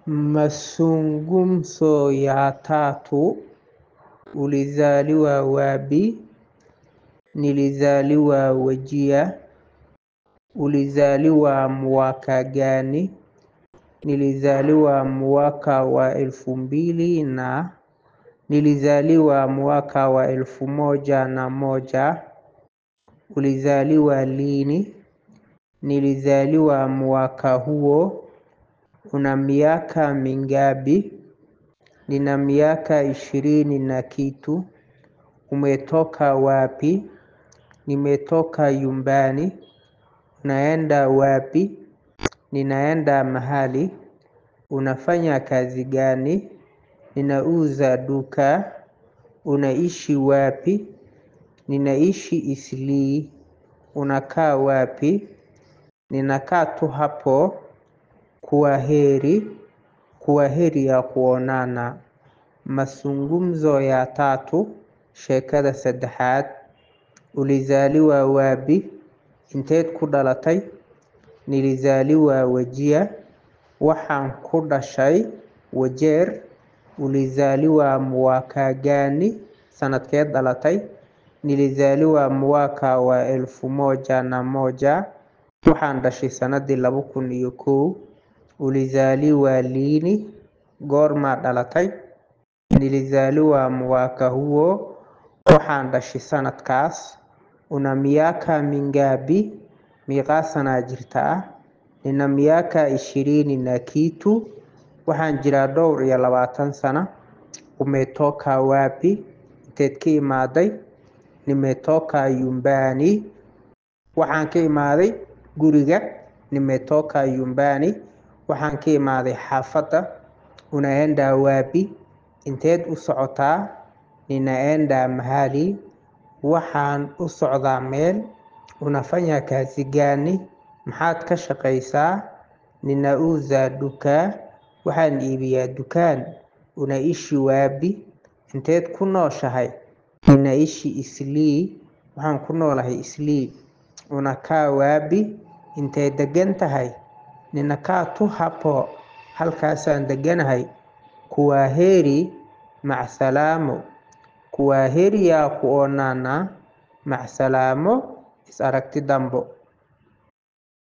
Mazungumzo ya tatu. Ulizaliwa wapi? Nilizaliwa Wajir. Ulizaliwa mwaka gani? Nilizaliwa mwaka wa 2000 na nilizaliwa mwaka wa 1001. Ulizaliwa lini? Nilizaliwa mwaka huo. Una miaka mingapi? Nina miaka 20 na kitu. Umetoka wapi? Nimetoka nyumbani. Unaenda wapi? Ninaenda mahali. Unafanya kazi gani? Ninauza duka. Unaishi wapi? Ninaishi Eastleigh. Unakaa wapi? Ninakaa tu hapo. Kwaheri. Kwaheri ya kuonana. Mazungumzo ya tatu. Sheekada saddexaad. Ulizaliwa wapi? Inteed ku dhalatay? Nilizaliwa Wajir. Waxaan ku dhashay Wajir. Ulizaliwa mwaka gani? Sanadkeed dhalatay? Nilizaliwa mwaka wa 1001. Waxaan dhashay sanadii 2001. Ulizaliwa lini? Goorma dhalatay? Nilizaliwa mwaka huo. Waxaan dhashay sanadkaas. Una miaka mingapi? Meeqa sana jirtaa? Nina miaka 20 na kitu. Waxaan jiraa 20 sana. Umetoka wapi? Inteed ka imaaday? Nimetoka nyumbani. Waxaan ka imaaday guriga. Nimetoka nyumbani. Waxaan ka imaaday xaafadda. Unaenda wapi? Inteed u socotaa? Ninaenda mahali. Waxaan u socdaa meel. Unafanya kazi gani? Maxaad ka shaqaysaa? Ninauza duka. Waxaan iibiyaa dukaan. Unaishi wapi? Inteed ku nooshahay? Ninaishi Eastleigh. Waxaan ku noolahay Eastleigh. Unakaa wapi? Inteed degan tahay? Ninakaa tu hapo. Halkaasaan deganahay. Kwaheri. Macsalamo. Kwaheri ya kuonana. Macsalamo. Is aragti dambo.